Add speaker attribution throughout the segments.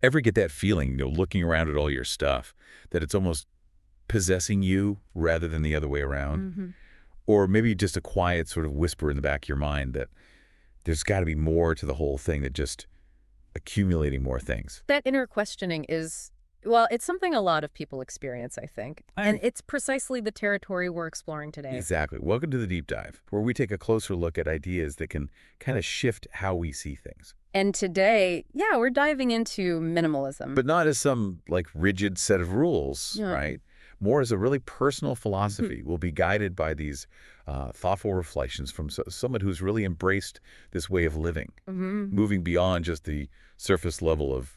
Speaker 1: Ever get that feeling, looking around at all your stuff, that it's almost possessing you rather than the other way around?
Speaker 2: Hmm.
Speaker 1: Or maybe just a quiet sort of whisper in the back of your mind that there's got to be more to the whole thing than just accumulating more things.
Speaker 2: That inner questioning is, well, it's something a lot of people experience, I think. And it's precisely the territory we're exploring today.
Speaker 1: Exactly. Welcome to the Deep Dive, where we take a closer look at ideas that can kind of shift how we see things.
Speaker 2: And today, yeah, we're diving into minimalism.
Speaker 1: But not as some, like, rigid set of rules,
Speaker 2: Yeah.
Speaker 1: right? More as a really personal philosophy. We'll be guided by these thoughtful reflections from someone who's really embraced this way of living,
Speaker 2: Hmm.
Speaker 1: moving beyond just the surface level of,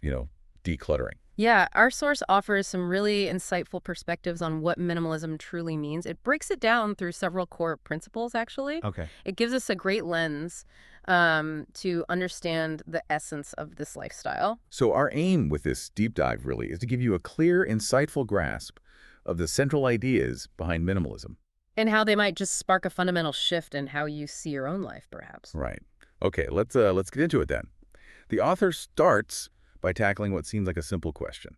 Speaker 1: decluttering.
Speaker 2: Yeah, our source offers some really insightful perspectives on what minimalism truly means. It breaks it down through several core principles, actually.
Speaker 1: Okay.
Speaker 2: It gives us a great lens to understand the essence of this lifestyle.
Speaker 1: So our aim with this deep dive really is to give you a clear, insightful grasp of the central ideas behind minimalism.
Speaker 2: And how they might just spark a fundamental shift in how you see your own life, perhaps.
Speaker 1: Right. Okay, let's get into it then. The author starts by tackling what seems like a simple question.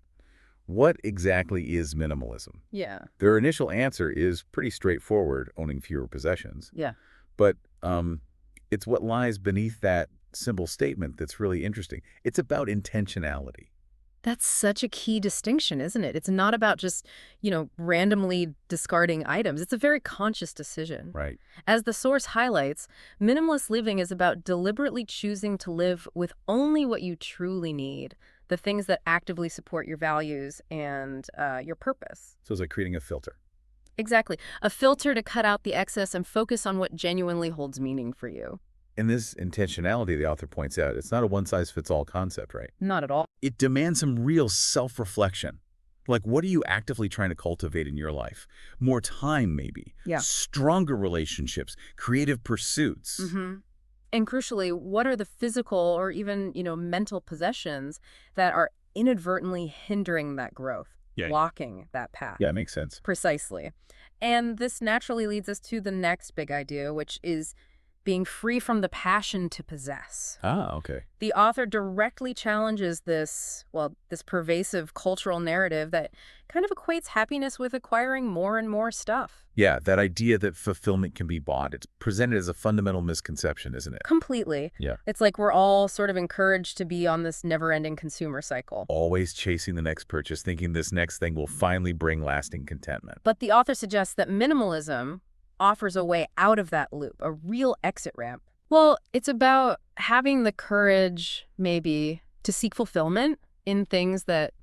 Speaker 1: What exactly is minimalism?
Speaker 2: Yeah.
Speaker 1: Their initial answer is pretty straightforward, owning fewer possessions.
Speaker 2: Yeah.
Speaker 1: But it's what lies beneath that simple statement that's really interesting. It's about intentionality.
Speaker 2: That's such a key distinction, isn't it? It's not about just, randomly discarding items. It's a very conscious decision.
Speaker 1: Right.
Speaker 2: As the source highlights, minimalist living is about deliberately choosing to live with only what you truly need, the things that actively support your values and your purpose.
Speaker 1: So it's like creating a filter.
Speaker 2: Exactly. A filter to cut out the excess and focus on what genuinely holds meaning for you.
Speaker 1: And this intentionality, the author points out, it's not a one-size-fits-all concept, right?
Speaker 2: Not at all.
Speaker 1: It demands some real self-reflection. Like, what are you actively trying to cultivate in your life? More time, maybe.
Speaker 2: Yeah.
Speaker 1: Stronger relationships, creative pursuits.
Speaker 2: Mm-hmm. And crucially, what are the physical or even, mental possessions that are inadvertently hindering that growth,
Speaker 1: Yeah.
Speaker 2: blocking that path?
Speaker 1: Yeah, it makes sense.
Speaker 2: Precisely. And this naturally leads us to the next big idea, which is being free from the passion to possess.
Speaker 1: Ah, okay.
Speaker 2: The author directly challenges this pervasive cultural narrative that kind of equates happiness with acquiring more and more stuff.
Speaker 1: Yeah, that idea that fulfillment can be bought. It's presented as a fundamental misconception, isn't it?
Speaker 2: Completely.
Speaker 1: Yeah.
Speaker 2: It's like we're all sort of encouraged to be on this never-ending consumer cycle.
Speaker 1: Always chasing the next purchase, thinking this next thing will finally bring lasting contentment.
Speaker 2: But the author suggests that minimalism offers a way out of that loop, a real exit ramp. Well, it's about having the courage, maybe, to seek fulfillment in things that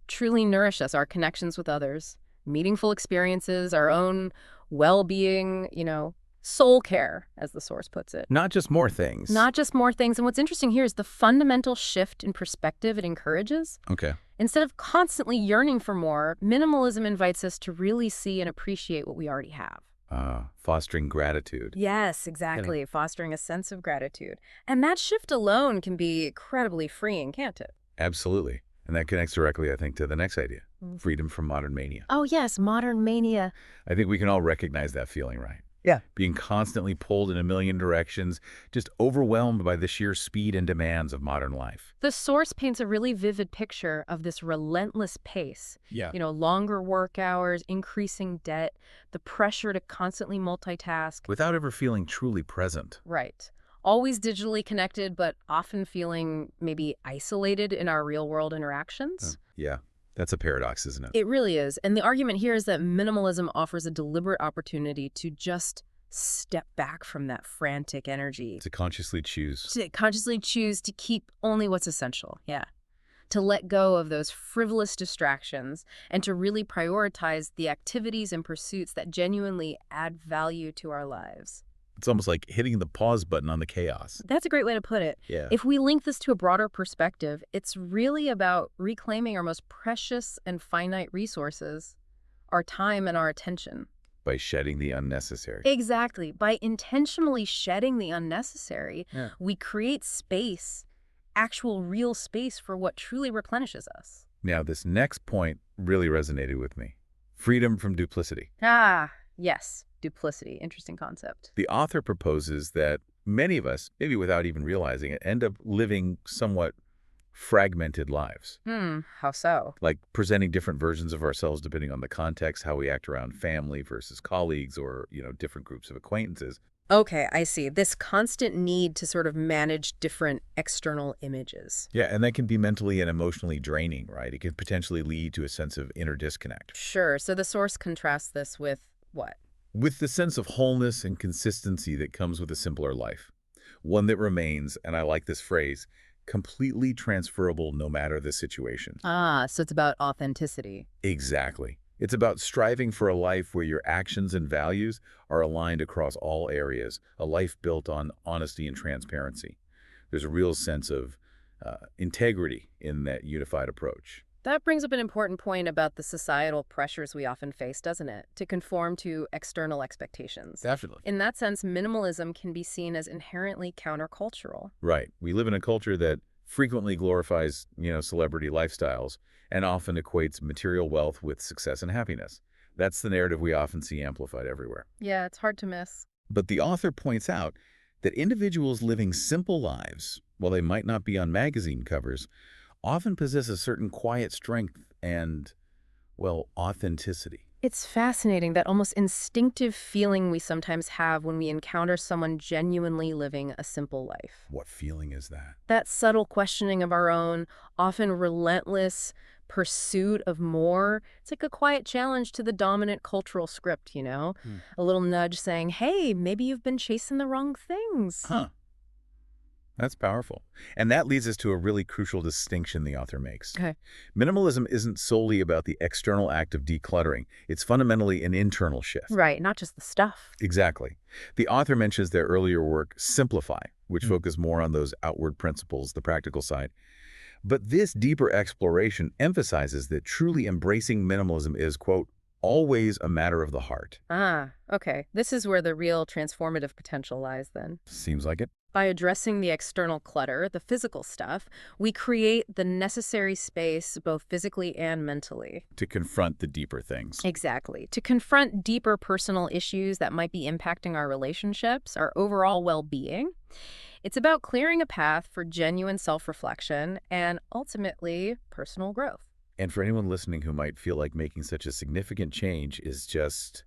Speaker 2: truly nourish us, our connections with others, meaningful experiences, our own well-being, soul care, as the source puts it.
Speaker 1: Not just more things.
Speaker 2: Not just more things. And what's interesting here is the fundamental shift in perspective it encourages.
Speaker 1: Okay.
Speaker 2: Instead of constantly yearning for more, minimalism invites us to really see and appreciate what we already have.
Speaker 1: Fostering gratitude.
Speaker 2: Yes, exactly. Fostering a sense of gratitude. And that shift alone can be incredibly freeing, can't it?
Speaker 1: Absolutely. And that connects directly, I think, to the next idea.
Speaker 2: Mm.
Speaker 1: Freedom from modern mania.
Speaker 2: Oh, yes, modern mania.
Speaker 1: I think we can all recognize that feeling, right?
Speaker 2: Yeah.
Speaker 1: Being constantly pulled in a million directions, just overwhelmed by the sheer speed and demands of modern life.
Speaker 2: The source paints a really vivid picture of this relentless pace.
Speaker 1: Yeah.
Speaker 2: Longer work hours, increasing debt, the pressure to constantly multitask.
Speaker 1: Without ever feeling truly present.
Speaker 2: Right. Always digitally connected, but often feeling maybe isolated in our real-world interactions.
Speaker 1: Yeah. That's a paradox, isn't it?
Speaker 2: It really is. And the argument here is that minimalism offers a deliberate opportunity to just step back from that frantic energy.
Speaker 1: To consciously choose.
Speaker 2: To consciously choose to keep only what's essential. Yeah. To let go of those frivolous distractions and to really prioritize the activities and pursuits that genuinely add value to our lives.
Speaker 1: It's almost like hitting the pause button on the chaos.
Speaker 2: That's a great way to put it.
Speaker 1: Yeah.
Speaker 2: If we link this to a broader perspective, it's really about reclaiming our most precious and finite resources, our time and our attention.
Speaker 1: By shedding the unnecessary.
Speaker 2: Exactly. By intentionally shedding the unnecessary, we create space, actual real space for what truly replenishes us.
Speaker 1: Now, this next point really resonated with me. Freedom from duplicity.
Speaker 2: Ah, yes. Duplicity. Interesting concept.
Speaker 1: The author proposes that many of us, maybe without even realizing it, end up living somewhat fragmented lives,
Speaker 2: How so?
Speaker 1: like presenting different versions of ourselves depending on the context, how we act around family versus colleagues or, different groups of acquaintances.
Speaker 2: Okay, I see. This constant need to sort of manage different external images.
Speaker 1: Yeah, and that can be mentally and emotionally draining, right? It can potentially lead to a sense of inner disconnect.
Speaker 2: Sure. So the source contrasts this with what?
Speaker 1: With the sense of wholeness and consistency that comes with a simpler life. One that remains, and I like this phrase, completely transferable no matter the situation.
Speaker 2: Ah, so it's about authenticity.
Speaker 1: Exactly. It's about striving for a life where your actions and values are aligned across all areas, a life built on honesty and transparency. There's a real sense of integrity in that unified approach.
Speaker 2: That brings up an important point about the societal pressures we often face, doesn't it? To conform to external expectations.
Speaker 1: Definitely.
Speaker 2: In that sense, minimalism can be seen as inherently countercultural.
Speaker 1: Right. We live in a culture that frequently glorifies, celebrity lifestyles and often equates material wealth with success and happiness. That's the narrative we often see amplified everywhere.
Speaker 2: Yeah, it's hard to miss.
Speaker 1: But the author points out that individuals living simple lives, while they might not be on magazine covers, often possess a certain quiet strength and, well, authenticity.
Speaker 2: It's fascinating, that almost instinctive feeling we sometimes have when we encounter someone genuinely living a simple life.
Speaker 1: What feeling is that?
Speaker 2: That subtle questioning of our own, often relentless pursuit of more. It's like a quiet challenge to the dominant cultural script. A little nudge saying, hey, maybe you've been chasing the wrong things.
Speaker 1: Huh. That's powerful. And that leads us to a really crucial distinction the author makes.
Speaker 2: Okay.
Speaker 1: Minimalism isn't solely about the external act of decluttering. It's fundamentally an internal shift.
Speaker 2: Right, not just the stuff.
Speaker 1: Exactly. The author mentions their earlier work, Simplify, which focused more on those outward principles, the practical side. But this deeper exploration emphasizes that truly embracing minimalism is, quote, always a matter of the heart.
Speaker 2: Ah, okay. This is where the real transformative potential lies then.
Speaker 1: Seems like it.
Speaker 2: By addressing the external clutter, the physical stuff, we create the necessary space both physically and mentally.
Speaker 1: To confront the deeper things.
Speaker 2: Exactly. To confront deeper personal issues that might be impacting our relationships, our overall well-being. It's about clearing a path for genuine self-reflection and, ultimately, personal growth.
Speaker 1: And for anyone listening who might feel like making such a significant change is just,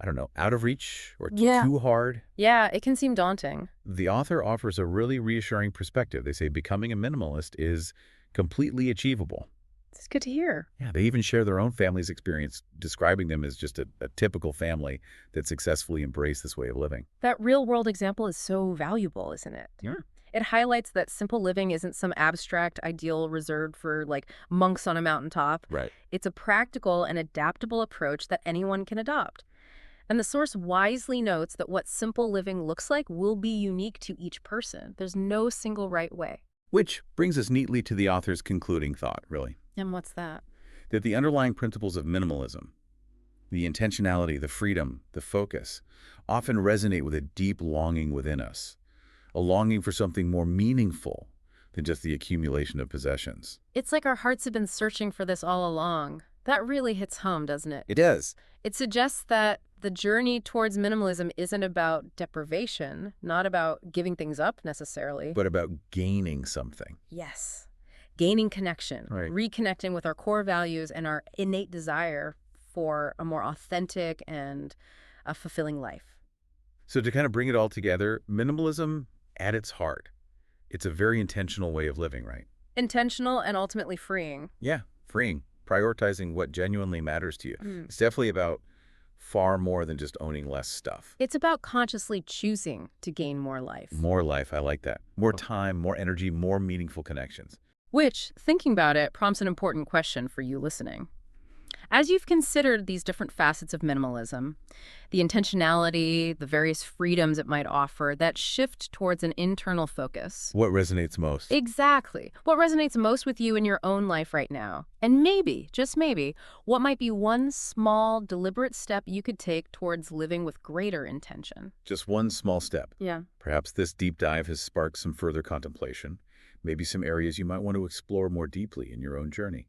Speaker 1: I don't know, out of reach or too hard,
Speaker 2: Yeah, it can seem daunting.
Speaker 1: the author offers a really reassuring perspective. They say becoming a minimalist is completely achievable.
Speaker 2: It's good to hear.
Speaker 1: Yeah, they even share their own family's experience, describing them as just a typical family that successfully embraced this way of living.
Speaker 2: That real-world example is so valuable, isn't it?
Speaker 1: Yeah.
Speaker 2: It highlights that simple living isn't some abstract ideal reserved for, like, monks on a mountaintop.
Speaker 1: Right.
Speaker 2: It's a practical and adaptable approach that anyone can adopt. And the source wisely notes that what simple living looks like will be unique to each person. There's no single right way.
Speaker 1: Which brings us neatly to the author's concluding thought, really,
Speaker 2: And what's that?
Speaker 1: that the underlying principles of minimalism, the intentionality, the freedom, the focus, often resonate with a deep longing within us, a longing for something more meaningful than just the accumulation of possessions.
Speaker 2: It's like our hearts have been searching for this all along. That really hits home, doesn't it?
Speaker 1: It does.
Speaker 2: It suggests that the journey towards minimalism isn't about deprivation, not about giving things up necessarily.
Speaker 1: But about gaining something.
Speaker 2: Yes, gaining connection,
Speaker 1: Right.
Speaker 2: reconnecting with our core values and our innate desire for a more authentic and a fulfilling life.
Speaker 1: So to kind of bring it all together, minimalism at its heart, it's a very intentional way of living, right?
Speaker 2: Intentional and ultimately freeing.
Speaker 1: Yeah, freeing, prioritizing what genuinely matters to you.
Speaker 2: Mm.
Speaker 1: It's definitely about far more than just owning less stuff.
Speaker 2: It's about consciously choosing to gain more life.
Speaker 1: More life, I like that. More time, more energy, more meaningful connections.
Speaker 2: Which, thinking about it, prompts an important question for you listening. As you've considered these different facets of minimalism, the intentionality, the various freedoms it might offer, that shift towards an internal focus.
Speaker 1: What resonates most?
Speaker 2: Exactly. What resonates most with you in your own life right now? And maybe, just maybe, what might be one small, deliberate step you could take towards living with greater intention?
Speaker 1: Just one small step.
Speaker 2: Yeah.
Speaker 1: Perhaps this deep dive has sparked some further contemplation, maybe some areas you might want to explore more deeply in your own journey.